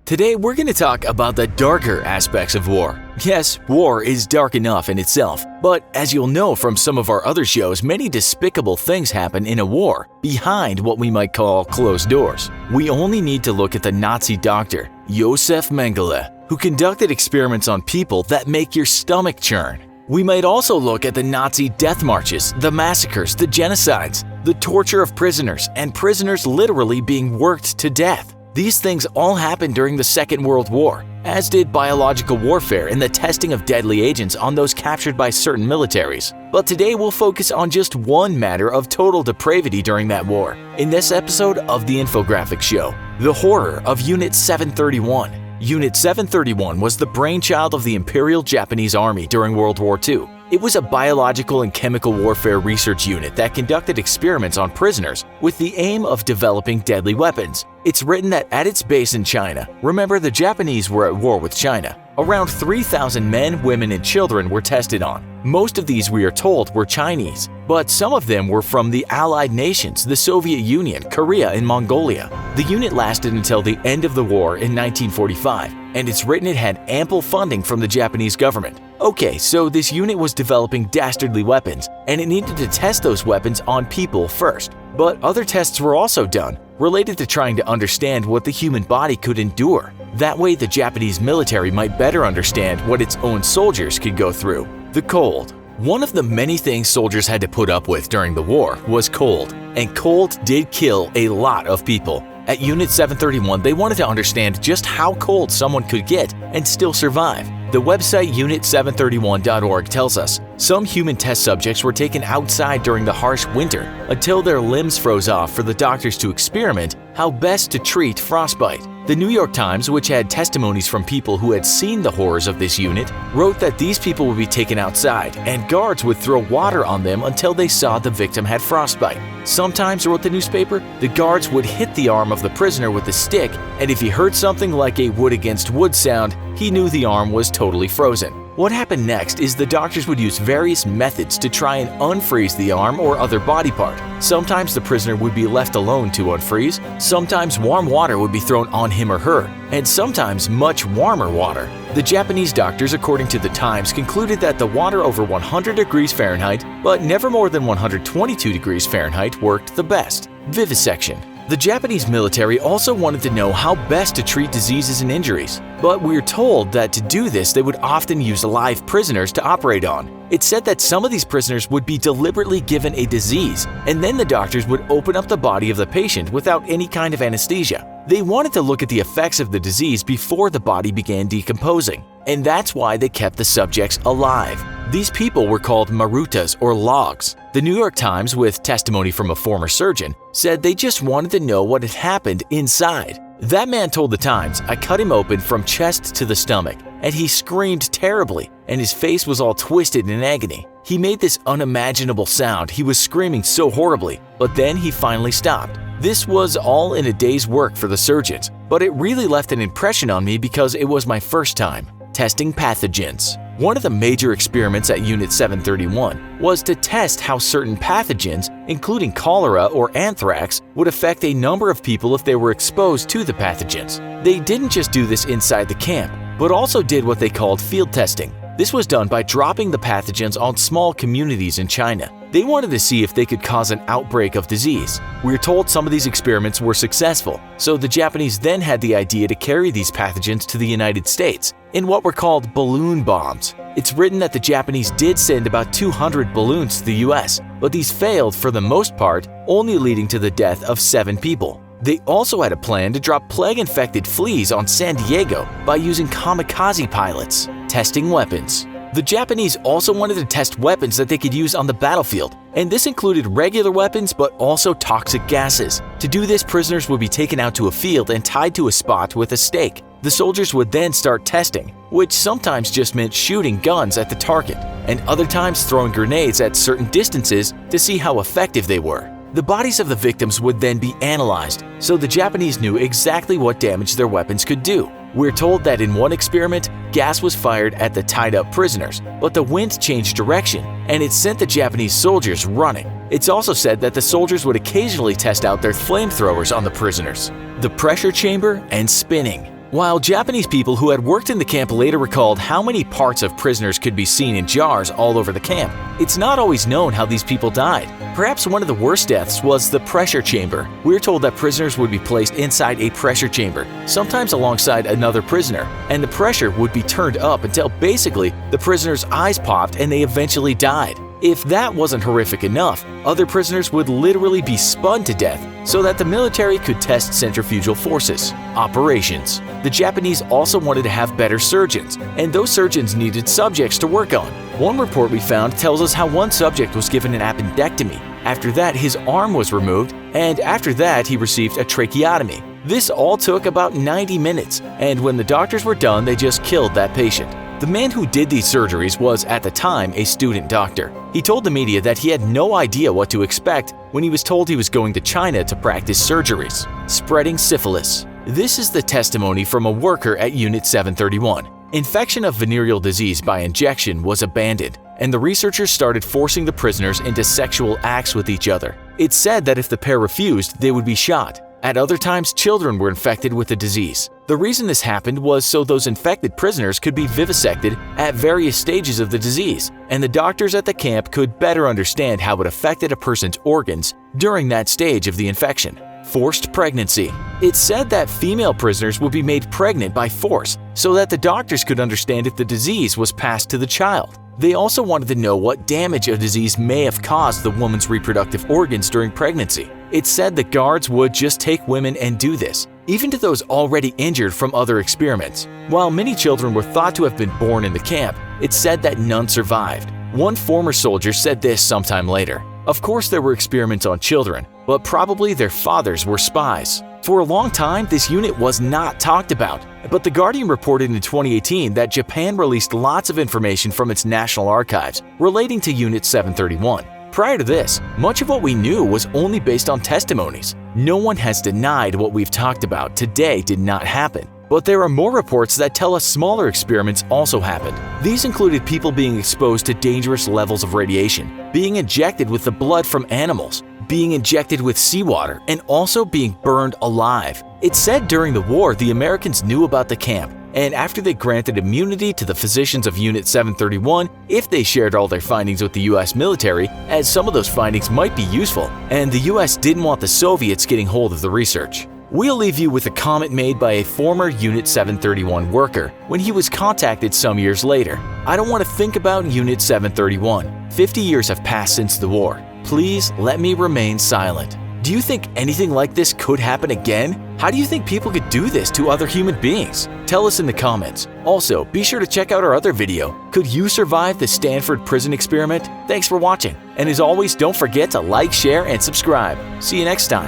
Today we're going to talk about the darker aspects of war. Yes, war is dark enough in itself, but as you'll know from some of our other shows, many despicable things happen in a war behind what we might call closed doors. We only need to look at the Nazi doctor, Josef Mengele, who conducted experiments on people that make your stomach churn. We might also look at the Nazi death marches, the massacres, the genocides, the torture of prisoners, and prisoners literally being worked to death. These things all happened during the Second World War, as did biological warfare and the testing of deadly agents on those captured by certain militaries. But today we'll focus on just one matter of total depravity during that war, in this episode of The Infographics Show, the horror of Unit 731. Unit 731 was the brainchild of the Imperial Japanese Army during World War II. It was a biological and chemical warfare research unit that conducted experiments on prisoners with the aim of developing deadly weapons. It's written that at its base in China, remember the Japanese were at war with China, around 3,000 men, women, and children were tested on. Most of these, we are told, were Chinese, but some of them were from the Allied nations, the Soviet Union, Korea, and Mongolia. The unit lasted until the end of the war in 1945, and it's written it had ample funding from the Japanese government. Okay, so this unit was developing dastardly weapons, and it needed to test those weapons on people first. But other tests were also done, related to trying to understand what the human body could endure. That way the Japanese military might better understand what its own soldiers could go through. The cold. One of the many things soldiers had to put up with during the war was cold, and cold did kill a lot of people. At Unit 731, they wanted to understand just how cold someone could get and still survive. The website unit731.org tells us some human test subjects were taken outside during the harsh winter until their limbs froze off for the doctors to experiment how best to treat frostbite. The New York Times, which had testimonies from people who had seen the horrors of this unit, wrote that these people would be taken outside and guards would throw water on them until they saw the victim had frostbite. Sometimes, wrote the newspaper, the guards would hit the arm of the prisoner with a stick, and if he heard something like a wood against wood sound, he knew the arm was totally frozen. What happened next is the doctors would use various methods to try and unfreeze the arm or other body part. Sometimes the prisoner would be left alone to unfreeze, sometimes warm water would be thrown on him or her, and sometimes much warmer water. The Japanese doctors, according to the Times, concluded that the water over 100 degrees Fahrenheit, but never more than 122 degrees Fahrenheit, worked the best. Vivisection. The Japanese military also wanted to know how best to treat diseases and injuries, but we're told that to do this they would often use live prisoners to operate on. It's said that some of these prisoners would be deliberately given a disease, and then the doctors would open up the body of the patient without any kind of anesthesia. They wanted to look at the effects of the disease before the body began decomposing, and that's why they kept the subjects alive. These people were called marutas or logs. The New York Times, with testimony from a former surgeon, said they just wanted to know what had happened inside. That man told the Times, "I cut him open from chest to the stomach, and he screamed terribly, and his face was all twisted in agony. He made this unimaginable sound, he was screaming so horribly, but then he finally stopped." This was all in a day's work for the surgeons, but it really left an impression on me because it was my first time testing pathogens. One of the major experiments at Unit 731 was to test how certain pathogens, including cholera or anthrax, would affect a number of people if they were exposed to the pathogens. They didn't just do this inside the camp, but also did what they called field testing. This was done by dropping the pathogens on small communities in China. They wanted to see if they could cause an outbreak of disease. We're told some of these experiments were successful, so the Japanese then had the idea to carry these pathogens to the United States in what were called balloon bombs. It's written that the Japanese did send about 200 balloons to the US, but these failed for the most part, only leading to the death of 7 people. They also had a plan to drop plague-infected fleas on San Diego by using kamikaze pilots, testing weapons. The Japanese also wanted to test weapons that they could use on the battlefield, and this included regular weapons but also toxic gases. To do this, prisoners would be taken out to a field and tied to a spot with a stake. The soldiers would then start testing, which sometimes just meant shooting guns at the target, and other times throwing grenades at certain distances to see how effective they were. The bodies of the victims would then be analyzed, so the Japanese knew exactly what damage their weapons could do. We're told that in one experiment, gas was fired at the tied-up prisoners, but the wind changed direction, and it sent the Japanese soldiers running. It's also said that the soldiers would occasionally test out their flamethrowers on the prisoners. The pressure chamber and spinning. While Japanese people who had worked in the camp later recalled how many parts of prisoners could be seen in jars all over the camp, it's not always known how these people died. Perhaps one of the worst deaths was the pressure chamber. We're told that prisoners would be placed inside a pressure chamber, sometimes alongside another prisoner, and the pressure would be turned up until basically the prisoner's eyes popped and they eventually died. If that wasn't horrific enough, other prisoners would literally be spun to death so that the military could test centrifugal forces. Operations. The Japanese also wanted to have better surgeons, and those surgeons needed subjects to work on. One report we found tells us how one subject was given an appendectomy. After that, his arm was removed, and after that, he received a tracheotomy. This all took about 90 minutes, and when the doctors were done, they just killed that patient. The man who did these surgeries was, at the time, a student doctor. He told the media that he had no idea what to expect when he was told he was going to China to practice surgeries. Spreading syphilis. This is the testimony from a worker at Unit 731. Infection of venereal disease by injection was abandoned, and the researchers started forcing the prisoners into sexual acts with each other. It's said that if the pair refused, they would be shot. At other times, children were infected with the disease. The reason this happened was so those infected prisoners could be vivisected at various stages of the disease, and the doctors at the camp could better understand how it affected a person's organs during that stage of the infection. Forced pregnancy. It's said that female prisoners would be made pregnant by force so that the doctors could understand if the disease was passed to the child. They also wanted to know what damage a disease may have caused the woman's reproductive organs during pregnancy. It's said the guards would just take women and do this, even to those already injured from other experiments. While many children were thought to have been born in the camp, it's said that none survived. One former soldier said this sometime later. Of course, there were experiments on children, but probably their fathers were spies. For a long time, this unit was not talked about, but The Guardian reported in 2018 that Japan released lots of information from its national archives relating to Unit 731. Prior to this, much of what we knew was only based on testimonies. No one has denied what we've talked about today did not happen. But there are more reports that tell us smaller experiments also happened. These included people being exposed to dangerous levels of radiation, being injected with the blood from animals, being injected with seawater, and also being burned alive. It's said during the war the Americans knew about the camp, and after they granted immunity to the physicians of Unit 731 if they shared all their findings with the US military, as some of those findings might be useful, and the US didn't want the Soviets getting hold of the research. We'll leave you with a comment made by a former Unit 731 worker when he was contacted some years later. I don't want to think about Unit 731. 50 years have passed since the war. Please let me remain silent. Do you think anything like this could happen again? How do you think people could do this to other human beings? Tell us in the comments. Also, be sure to check out our other video. Could you survive the Stanford prison experiment? Thanks for watching. And as always, don't forget to like, share, and subscribe. See you next time.